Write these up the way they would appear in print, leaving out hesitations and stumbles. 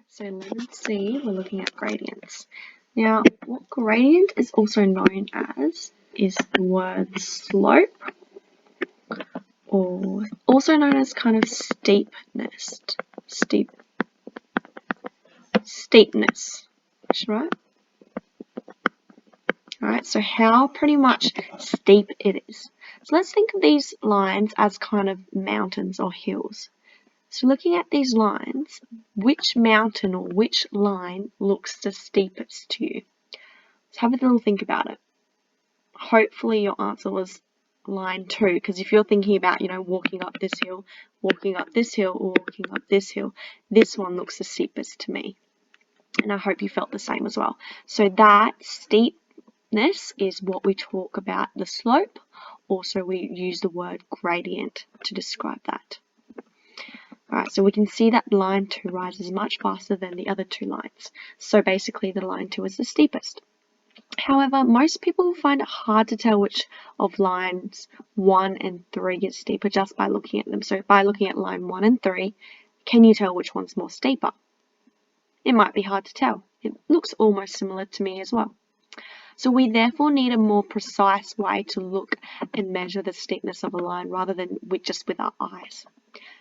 So letter C, we're looking at gradients. Now, what gradient is also known as is the word slope, or also known as kind of steepness. Steepness, right? Alright, so how pretty much steep it is. So let's think of these lines as kind of mountains or hills. So looking at these lines, which mountain or which line looks the steepest to you? So have a little think about it. Hopefully your answer was line 2, because if you're thinking about, walking up this hill, walking up this hill, or walking up this hill, this one looks the steepest to me. And I hope you felt the same as well. So that steepness is what we talk about the slope. Also, we use the word gradient to describe that. Alright, so we can see that line 2 rises much faster than the other 2 lines. So basically the line 2 is the steepest. However, most people find it hard to tell which of lines 1 and 3 is steeper just by looking at them. So by looking at line 1 and 3, can you tell which one's more steeper? It might be hard to tell. It looks almost similar to me as well. So we therefore need a more precise way to look and measure the steepness of a line rather than just with our eyes.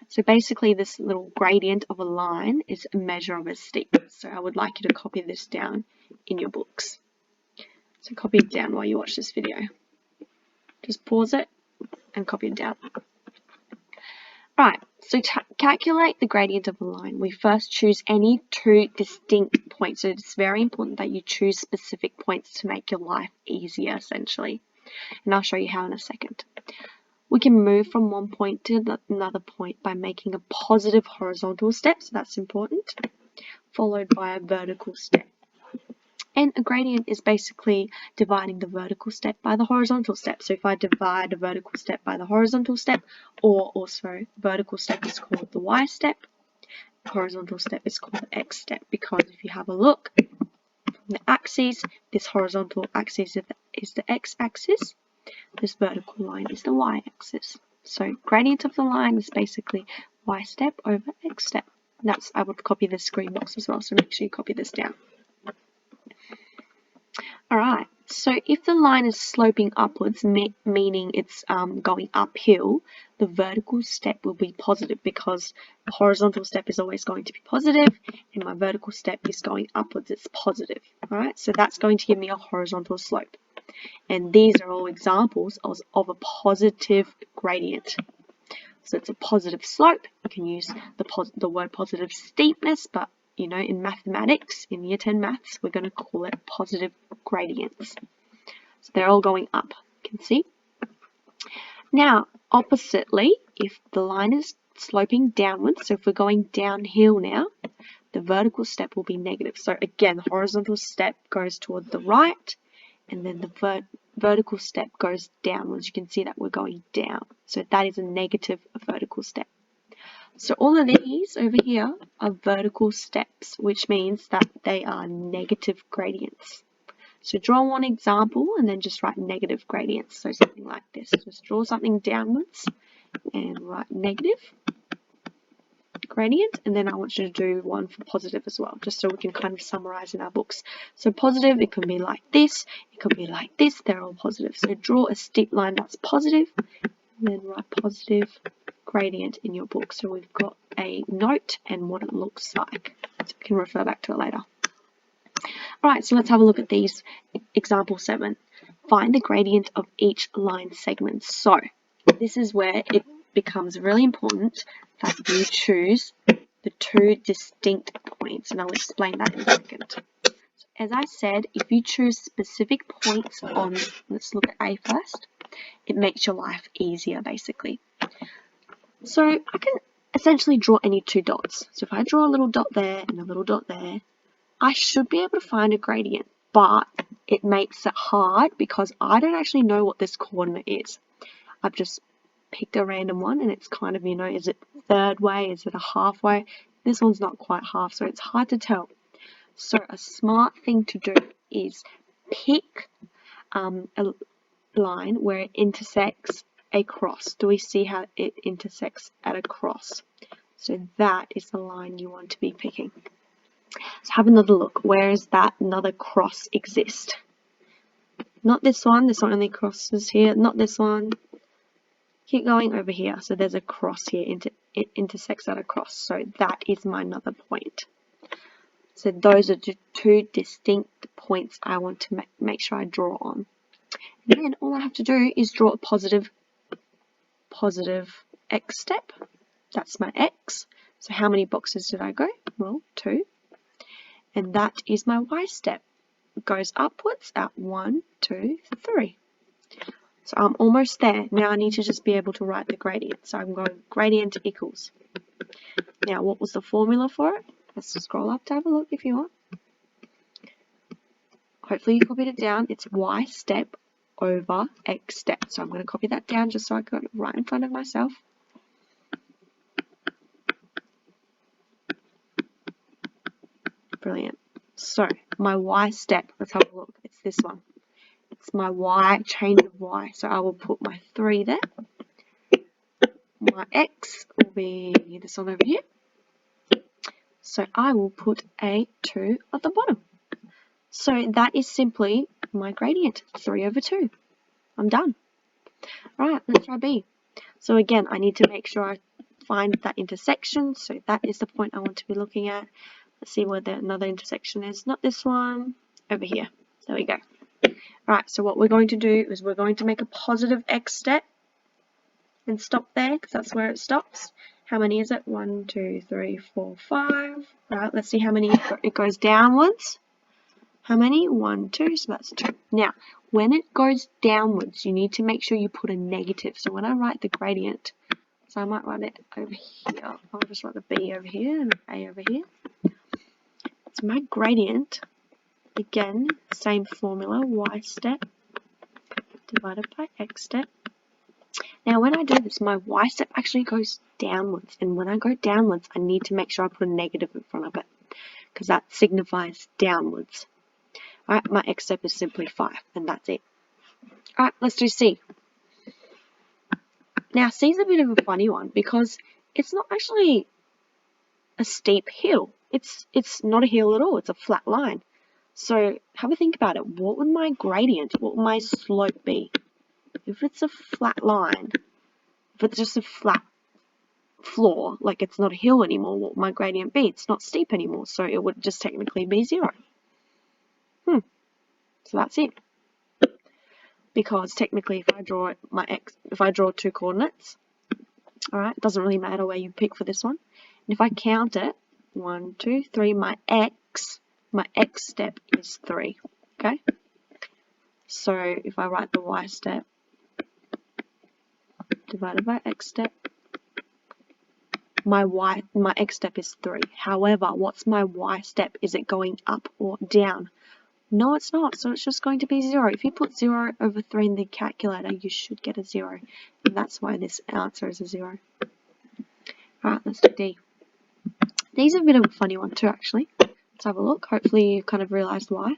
So basically this little gradient of a line is a measure of its steepness. So I would like you to copy this down in your books. So copy it down while you watch this video. Just pause it and copy it down. Right, so to calculate the gradient of a line, we first choose any 2 distinct points. So it's very important that you choose specific points to make your life easier, essentially. And I'll show you how in a second. We can move from one point to another point by making a positive horizontal step, so that's important, followed by a vertical step. And a gradient is basically dividing the vertical step by the horizontal step. So if I divide a vertical step by the horizontal step, or also vertical step is called the y step, horizontal step is called the x step, because if you have a look from the axes, this horizontal axis is the x-axis, this vertical line is the y-axis. So gradient of the line is basically y step over x step. I would copy this green box as well, so make sure you copy this down. Alright, so if the line is sloping upwards, meaning it's going uphill, the vertical step will be positive because the horizontal step is always going to be positive and my vertical step is going upwards, it's positive. Alright, so that's going to give me a horizontal slope. And these are all examples of a positive gradient. So it's a positive slope. You can use the word positive steepness, but in mathematics, in year 10 maths, we're going to call it positive gradients. So they're all going up, you can see. Now, oppositely, if the line is sloping downwards, so if we're going downhill now, the vertical step will be negative. So again, the horizontal step goes toward the right, and then the vertical step goes downwards. You can see that we're going down. So that is a negative vertical step. So all of these over here are vertical steps, which means that they are negative gradients. So draw one example and then just write negative gradients. So something like this. Just draw something downwards and write negative gradient, and then I want you to do one for positive as well, just so we can kind of summarize in our books. So positive, it can be like this, it could be like this, they're all positive. So draw a steep line that's positive, and then write positive gradient in your book. So we've got a note and what it looks like. So we can refer back to it later. Alright, so let's have a look at these. Example 7. Find the gradient of each line segment. So this is where it becomes really important that you choose the 2 distinct points, and I'll explain that in a second. So as I said, if you choose specific points on, let's look at A first, it makes your life easier basically. So I can essentially draw any 2 dots. So if I draw a little dot there and a little dot there, I should be able to find a gradient, but it makes it hard because I don't actually know what this coordinate is. I've just picked a random one and it's kind of, is it third way, is it a halfway? This one's not quite half, so it's hard to tell. So a smart thing to do is pick a line where it intersects a cross. Do we see how it intersects at a cross? So that is the line you want to be picking. So have another look. Where is that another cross exist? Not this one only crosses here. Not this one. Keep going over here. So there's a cross here. It intersects at a cross. So that is my another point. So those are two distinct points I want to make sure I draw on. And then all I have to do is draw a positive x step. That's my x. So how many boxes did I go? Well, 2. And that is my y step. It goes upwards at 1, 2, 3. So I'm almost there. Now I need to just be able to write the gradient. So I'm going gradient equals. Now what was the formula for it? Let's just scroll up to have a look if you want. Hopefully you copied it down. It's y step over x step. So I'm going to copy that down just so I got it right in front of myself. Brilliant. So my y step, let's have a look. It's this one. It's my y, change of y. So I will put my 3 there. My x will be this one over here. So I will put a 2 at the bottom. So that is simply my gradient, 3 over 2. I'm done. Alright, let's try B. So again, I need to make sure I find that intersection. So that is the point I want to be looking at. Let's see where another intersection is. Not this one, over here. There we go. Alright, so what we're going to do is we're going to make a positive x step and stop there because that's where it stops. How many is it? 1, 2, 3, 4, 5. Right, let's see how many it goes downwards. How many? 1, 2, so that's 2. Now, when it goes downwards, you need to make sure you put a negative. So when I write the gradient, so I might write it over here. I'll just write the B over here and the A over here. So my gradient, again, same formula, y step divided by x step. Now when I do this, my y step actually goes downwards. And when I go downwards, I need to make sure I put a negative in front of it because that signifies downwards. Alright, my x step is simply 5, and that's it. Alright, let's do C. Now C is a bit of a funny one because it's not actually a steep hill. It's not a hill at all, it's a flat line. So have a think about it. What would my gradient, what would my slope be? If it's a flat line, if it's just a flat floor, like it's not a hill anymore, what would my gradient be? It's not steep anymore, so it would just technically be 0. So that's it. Because technically if I draw if I draw 2 coordinates, alright, it doesn't really matter where you pick for this one. And if I count it, 1, 2, 3, my x step is 3. Okay? So if I write the y step divided by x step, my x step is 3. However, what's my y step? Is it going up or down? No, it's not. So it's just going to be 0. If you put 0 over 3 in the calculator, you should get a 0. And that's why this answer is a 0. Alright, let's do D. D's a bit of a funny one too, actually. Let's have a look. Hopefully you kind of realised why.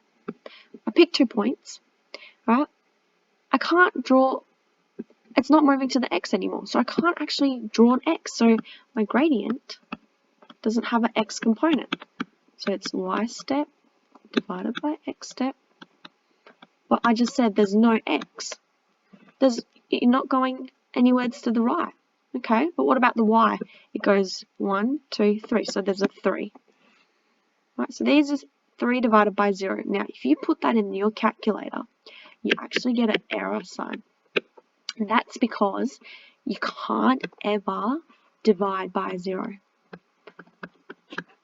I picked 2 points. Right? I can't draw, it's not moving to the x anymore. So I can't actually draw an x. So my gradient doesn't have an x component. So it's y step divided by x step. But I just said there's no x. You're not going anywhere to the right. Okay, but what about the y? It goes 1, 2, 3. So there's a 3. Right, so these is 3 divided by 0. Now, if you put that in your calculator, you actually get an error sign. And that's because you can't ever divide by 0.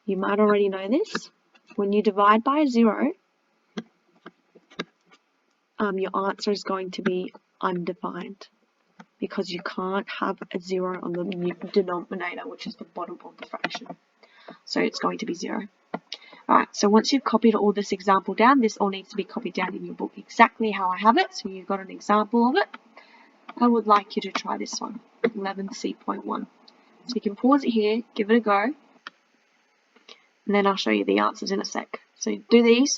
You might already know this. When you divide by 0, your answer is going to be undefined because you can't have a 0 on the denominator, which is the bottom of the fraction. So it's going to be 0. Alright, so once you've copied all this example down, this all needs to be copied down in your book exactly how I have it, so you've got an example of it. I would like you to try this one, 11C.1. So you can pause it here, give it a go, and then I'll show you the answers in a sec. So do these.